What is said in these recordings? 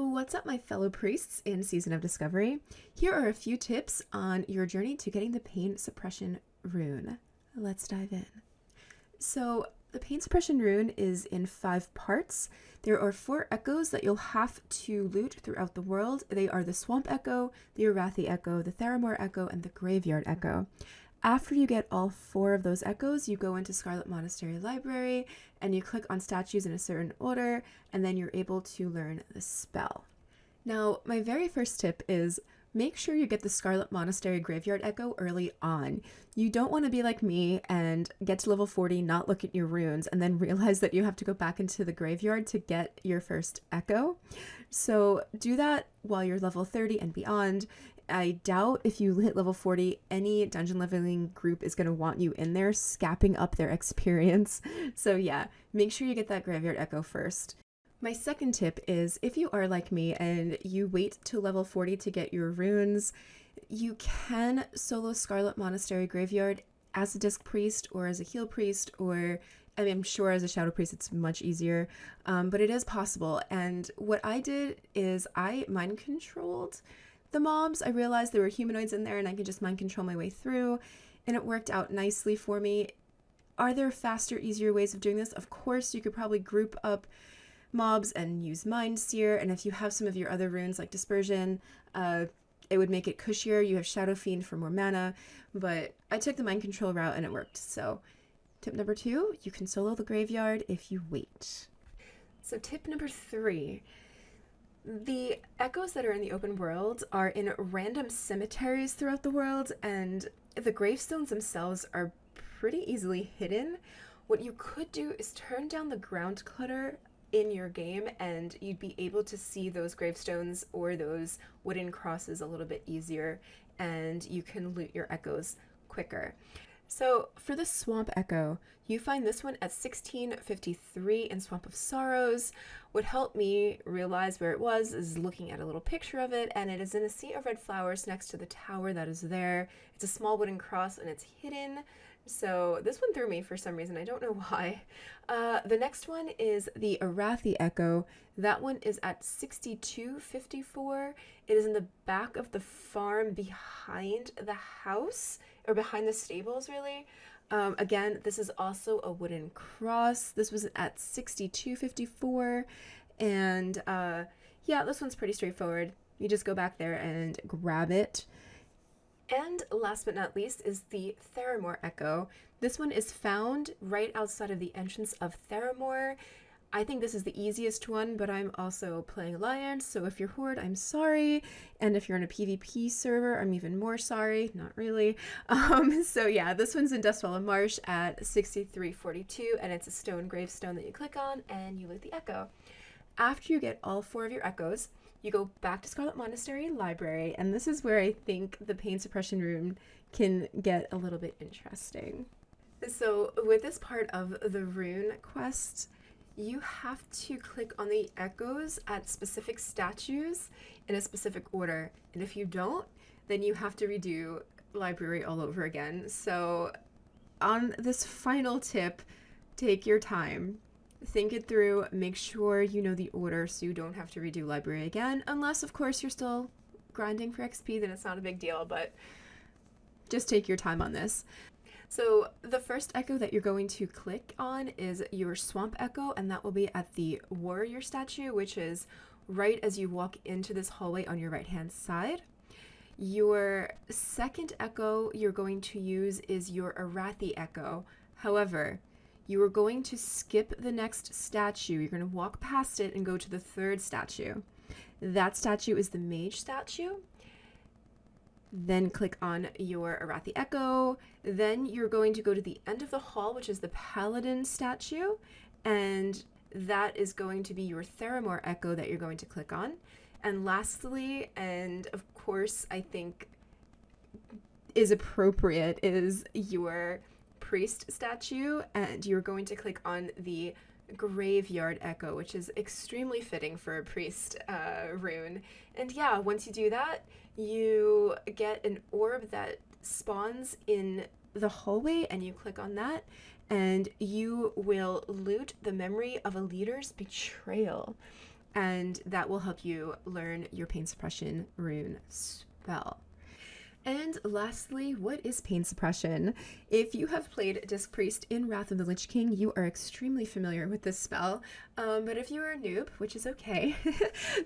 What's up, my fellow priests in Season of Discovery? Here are a few tips on your journey to getting the Pain Suppression Rune. Let's dive in. So, the Pain Suppression Rune is in 5 parts. There are 4 echoes that you'll have to loot throughout the world. They are the Swamp Echo, the Arathi Echo, the Theramore Echo, and the Graveyard Echo. After you get all 4 of those echoes, you go into Scarlet Monastery Library and you click on statues in a certain order, and then you're able to learn the spell. Now, my very first tip is make sure you get the Scarlet Monastery Graveyard Echo early on. You don't want to be like me and get to level 40, not look at your runes, and then realize that you have to go back into the graveyard to get your first echo. So do that while you're level 30 and beyond. I doubt if you hit level 40, any dungeon leveling group is going to want you in there, scapping up their experience. So yeah, make sure you get that Graveyard Echo first. My second tip is if you are like me and you wait till level 40 to get your runes, you can solo Scarlet Monastery Graveyard as a Disc Priest or as a Heal Priest, or I'm sure as a Shadow Priest it's much easier, but it is possible. And what I did is I mind controlled the mobs. I realized there were humanoids in there and I could just mind control my way through, and it worked out nicely for me. Are there faster, easier ways of doing this? Of course, you could probably group up mobs and use Mind Seer, and if you have some of your other runes like Dispersion, it would make it cushier. You have Shadow Fiend for more mana, but I took the mind control route and it worked. So tip number 2, you can solo the graveyard if you wait. So tip number 3, the echoes that are in the open world are in random cemeteries throughout the world, and the gravestones themselves are pretty easily hidden. What you could do is turn down the ground clutter in your game and you'd be able to see those gravestones or those wooden crosses a little bit easier, and you can loot your echoes quicker. So for the Swamp Echo, you find this one at 1653 in Swamp of Sorrows. What helped me realize where it was is looking at a little picture of it, and it is in a sea of red flowers next to the tower that is there. It's a small wooden cross and it's hidden. So this one threw me for some reason. I don't know why. The next one is the Arathi Echo. That one is at 6254. It is in the back of the farm behind the house, or behind the stables, really. Again, this is also a wooden cross. This was at 6254. And yeah, this one's pretty straightforward. You just go back there and grab it. And last but not least is the Theramore Echo. This one is found right outside of the entrance of Theramore. I think this is the easiest one, but I'm also playing Alliance, so if you're Horde, I'm sorry. And if you're in a PvP server, I'm even more sorry. Not really. So yeah, this one's in Dustwallow Marsh at 6342, and it's a stone gravestone that you click on and you loot the echo. After you get all 4 of your echoes, you go back to Scarlet Monastery Library, and this is where I think the Pain Suppression Rune can get a little bit interesting. So with this part of the rune quest, you have to click on the echoes at specific statues in a specific order, and if you don't, then you have to redo library all over again. So on this final tip, take your time. Think it through, make sure you know the order so you don't have to redo library again, unless of course you're still grinding for XP, then it's not a big deal, but just take your time on this. So the first echo that you're going to click on is your Swamp Echo, and that will be at the warrior statue, which is right as you walk into this hallway on your right hand side. Your second echo you're going to use is your Arathi Echo. However, you are going to skip the next statue. You're going to walk past it and go to the third statue. That statue is the mage statue. Then click on your Arathi Echo. Then you're going to go to the end of the hall, which is the paladin statue. And that is going to be your Theramore Echo that you're going to click on. And lastly, and of course I think is appropriate, is your priest statue, and you're going to click on the Graveyard Echo, which is extremely fitting for a priest rune. And yeah, once you do that, you get an orb that spawns in the hallway, and you click on that, and you will loot the memory of a leader's betrayal. and that will help you learn your Pain Suppression Rune spell. And lastly, what is Pain Suppression? If you have played Disc Priest in Wrath of the Lich King, you are extremely familiar with this spell. But if you are a noob, which is okay,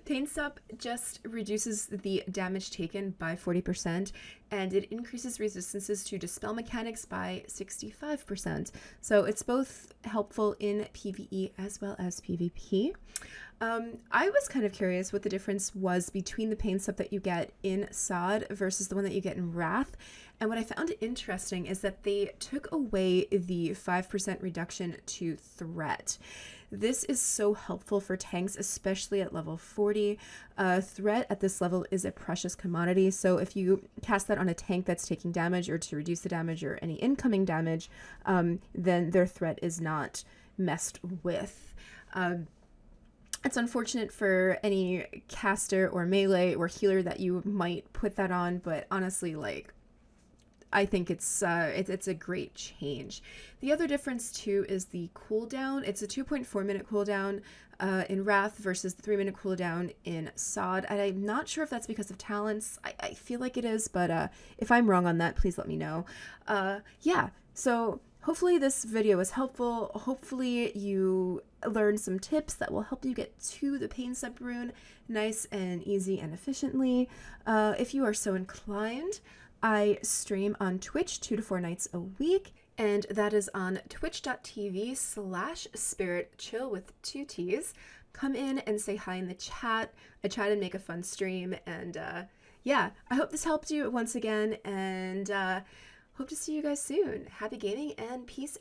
Pain Supp just reduces the damage taken by 40%, and it increases resistances to dispel mechanics by 65%. So it's both helpful in PvE as well as PvP. I was kind of curious what the difference was between the Pain Supp that you get in Sod versus the one that you get in Wrath. And what I found interesting is that they took away the 5% reduction to threat. This is so helpful for tanks, especially at level 40. Threat at this level is a precious commodity, so if you cast that on a tank that's taking damage or to reduce the damage or any incoming damage, then their threat is not messed with. It's unfortunate for any caster or melee or healer that you might put that on, but honestly, like, I think it's a great change. The other difference too is the cooldown. It's a 2.4 minute cooldown in Wrath versus the 3 minute cooldown in Sod. And I'm not sure if that's because of talents. I feel like it is, but if I'm wrong on that, please let me know. Yeah, so hopefully this video was helpful. Hopefully you learned some tips that will help you get to the Pain Supp rune nice and easy and efficiently. If you are so inclined, I stream on Twitch 2 to 4 nights a week, and that is on twitch.tv/spiritchill with 2 T's. Come in and say hi in the chat. I try to make a fun stream, and yeah, I hope this helped you once again, and hope to see you guys soon. Happy gaming and peace out.